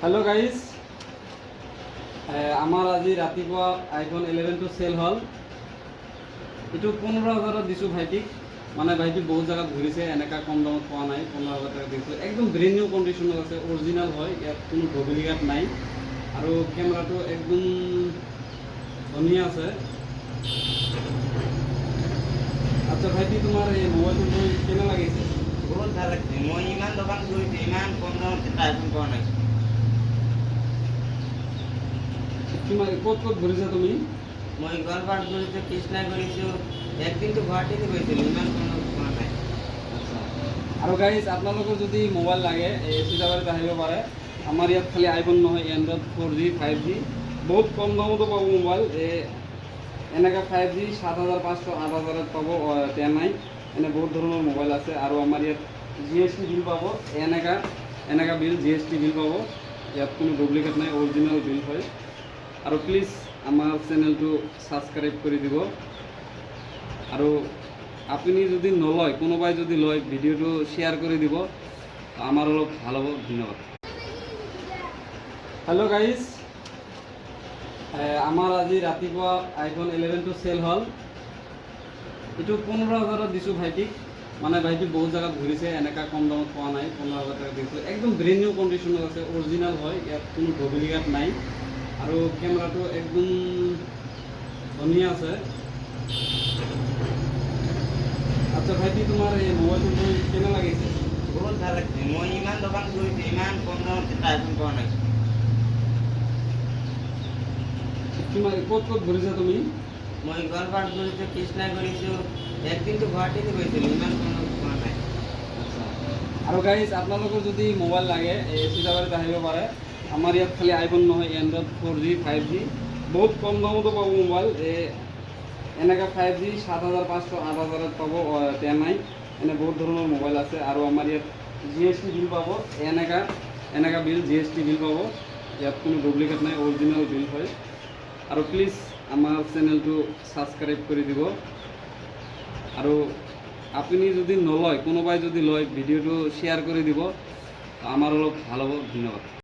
Hello guys आमार आज रातिपुवा iPhone 11 तो सेल हल ये 15,000 दिसो भाईटिक माने भाईटी बहुत जगह घूरिसे एनेका कम दामत पावा नाई 15,000 टाका दिसो एकदम ब्रेंड निउ कन्डिशन आछे ओरिजिनल हय यात कोनो डुप्लिकेट नाई आरो कैमराটো एकदम धुनिया आछे। अच्छा भाईटी तुम्हार এই মোবাইলটো কেনে লাগিছে? बहुत ভাল লাগছে। মই ইমান দোকান ঘুৰিছো ইমান কম দামত এটা আইফোন পোৱা নাই। তোমাৰ কত ঘুৰিছা তুমি? মই গোৱালপাৰা ঘুৰিছো, কৃষ্ণা ঘুৰিছো, একদিন তো গুৱাহাটীতে গৈছিলো ইমান কম দামত পোৱা নাই। আৰু গাইজ আপোনালোকৰ যদি মোবাইল লাগে চিতাবাৰীত আহিব পাৰে। আমাৰ ইয়াত খালি আইফোন নহয় এণ্ড্ৰইড 4G 5G বহুত কম দামতো পাব মোবাইল। এনেকা 5G 7,500 8,000 পাব 10i এনে বহুত ধৰণৰ মোবাইল আছে। আৰু আমাৰ ইয়াত GST বিল পাব এনেকা বিল GST বিল পাব। ইয়াত কোনো ডুপ্লিকেট নাই অৰিজিনেল বিল হয়। আৰু প্লিজ আমাৰ চেনেলটো সাবস্ক্ৰাইব কৰি দিব। আৰু আপনি যদি নলয় কোনোবাই যদি লয় ভিডিওটো শেয়ার করে দিব আমার অলপ ভালো হবে। ধন্যবাদ। হ্যালো গাইস আমার আজি ৰাতিপুৱা আইফোন 11 তো সেল হল এটা 15,000 দিছো ভাইটিক মানে ভাইটি বহুত জায়গা ঘুরিছে এনেকা কম দামত পাওয়া নাই 15,000 টাকা দিছো একদম ব্রেন্ড নিউ কন্ডিশন আছে অরিজিনাল হয় ইয়াত কোনো ডুপ্লিকেট নাই আৰু ক্যামেৰাটো একদম ধুনিয়া আছে। আচ্ছা ভাইটি তোমার এই মোবাইলটো কেনে লাগিছে? বহুত ভাল লাগছে। মই ইমান দোকান ঘুৰিছো ইমান কম দামত এটা আইফোন পোৱা নাই। তোমাৰ কত ঘুৰিছা তুমি? মই গোৱালপাৰা ঘুৰিছো, কৃষ্ণা ঘুৰিছো, একদিন তো গুৱাহাটীতে গৈছিলো ইমান কম দামত পোৱা নাই। আৰু গাইজ আপোনালোকৰ যদি মোবাইল লাগে চিতাবাৰীত আহিব পাৰে। আমাৰ ইয়াত খালি আইফোন নহয় এণ্ড্ৰইড 4G 5G বহুত কম দামতো পাব মোবাইল। এনেকা 5G 7,500 8,000 পাব 10i এনে বহুত ধৰণৰ মোবাইল আছে। আৰু আমাৰ ইয়াত GST বিল পাব এনেকা বিল GST বিল পাব। ইয়াত কোনো ডুপ্লিকেট নাই অৰিজিনেল বিল হয়। আৰু প্লিজ আমাৰ চেনেলটো সাবস্ক্ৰাইব কৰি দিব। আৰু আপনি যদি নলয় কোনোবাই যদি লয় ভিডিওটো শেয়াৰ কৰে দিব আমাৰ অলপ ভালো হবে। ধন্যবাদ।